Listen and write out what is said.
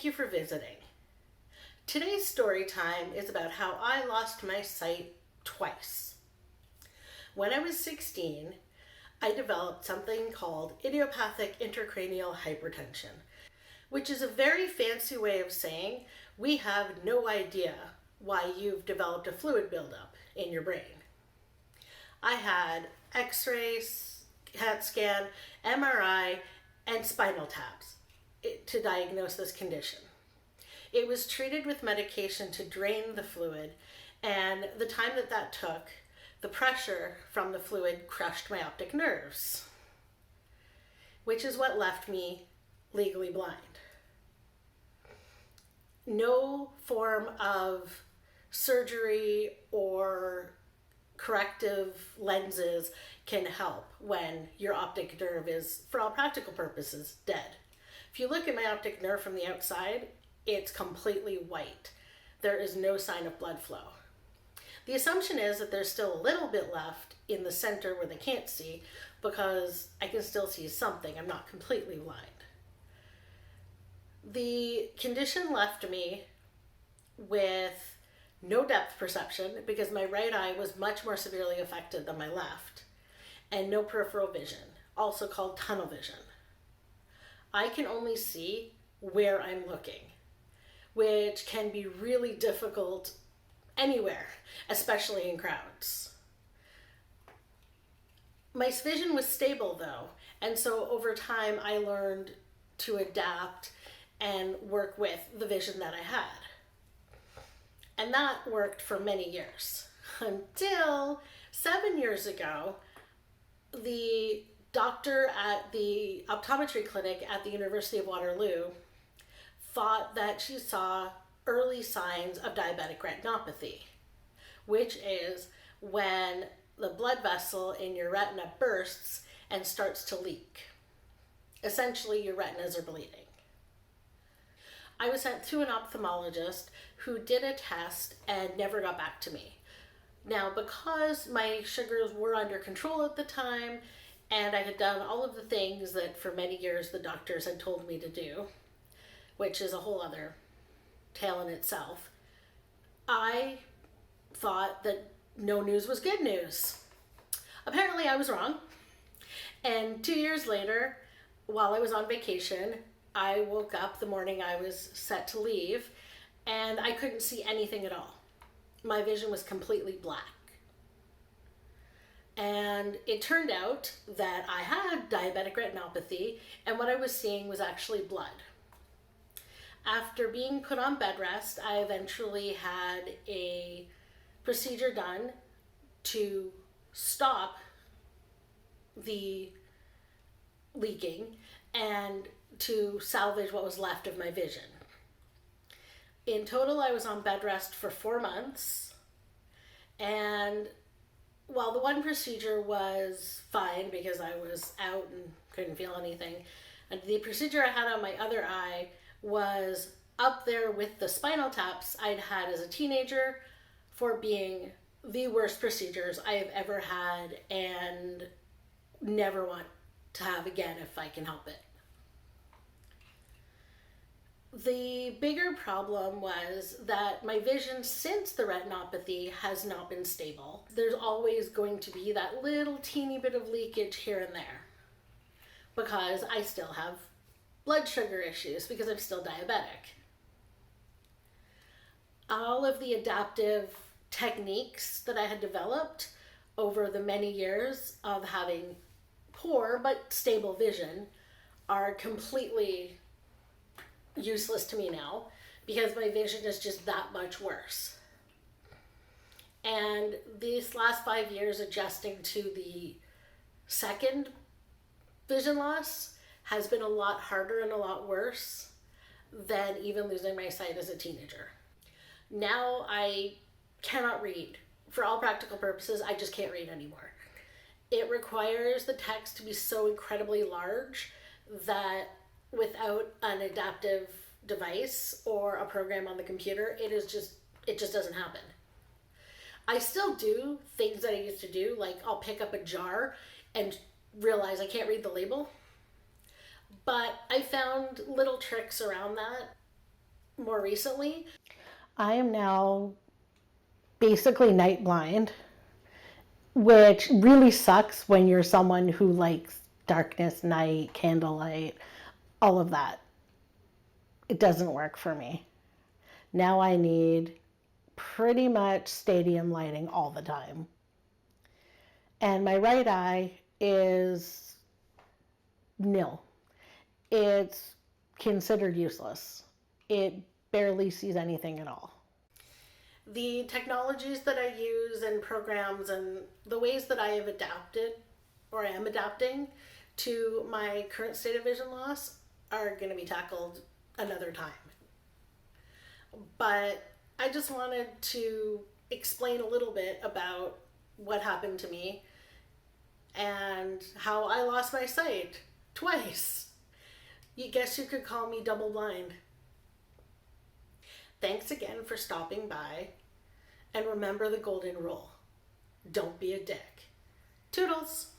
you for visiting. Today's story time is about how I lost my sight twice. When I was 16, I developed something called idiopathic intracranial hypertension, which is a very fancy way of saying we have no idea why you've developed a fluid buildup in your brain. I had x-rays, CAT scan, MRI, and spinal taps to diagnose this condition. It was treated with medication to drain the fluid, and the time that took, the pressure from the fluid crushed my optic nerves, which is what left me legally blind. No form of surgery or corrective lenses can help when your optic nerve is, for all practical purposes, dead. If you look at my optic nerve from the outside, it's completely white. There is no sign of blood flow. The assumption is that there's still a little bit left in the center where they can't see, because I can still see something. I'm not completely blind. The condition left me with no depth perception because my right eye was much more severely affected than my left, and no peripheral vision, also called tunnel vision. I can only see where I'm looking, which can be really difficult anywhere, especially in crowds. My vision was stable though, and so over time I learned to adapt and work with the vision that I had. And that worked for many years, until 7 years ago, the doctor at the optometry clinic at the University of Waterloo thought that she saw early signs of diabetic retinopathy, which is when the blood vessel in your retina bursts and starts to leak. Essentially, your retinas are bleeding. I was sent to an ophthalmologist who did a test and never got back to me. Now, because my sugars were under control at the time, and I had done all of the things that for many years the doctors had told me to do, which is a whole other tale in itself, I thought that no news was good news. Apparently I was wrong. And 2 years later, while I was on vacation, I woke up the morning I was set to leave, and I couldn't see anything at all. My vision was completely black. And it turned out that I had diabetic retinopathy, and what I was seeing was actually blood. After being put on bed rest, I eventually had a procedure done to stop the leaking and to salvage what was left of my vision. In total, I was on bed rest for 4 months, and while the one procedure was fine because I was out and couldn't feel anything, and the procedure I had on my other eye was up there with the spinal taps I'd had as a teenager for being the worst procedures I have ever had and never want to have again if I can help it. The bigger problem was that my vision since the retinopathy has not been stable. There's always going to be that little teeny bit of leakage here and there because I still have blood sugar issues because I'm still diabetic. All of the adaptive techniques that I had developed over the many years of having poor but stable vision are completely useless to me now because my vision is just that much worse. And these last 5 years adjusting to the second vision loss has been a lot harder and a lot worse than even losing my sight as a teenager. Now I cannot read. For all practical purposes, I just can't read anymore. It requires the text to be so incredibly large that without an adaptive device or a program on the computer, it just doesn't happen. I still do things that I used to do, like I'll pick up a jar and realize I can't read the label. But I found little tricks around that more recently. I am now basically night blind, which really sucks when you're someone who likes darkness, night, candlelight, all of that. It doesn't work for me. Now I need pretty much stadium lighting all the time. And my right eye is nil. It's considered useless. It barely sees anything at all. The technologies that I use and programs and the ways that I have adapted or am adapting to my current state of vision loss are going to be tackled another time. But I just wanted to explain a little bit about what happened to me and how I lost my sight twice. You guess you could call me double blind. Thanks again for stopping by, and remember the golden rule. Don't be a dick. Toodles!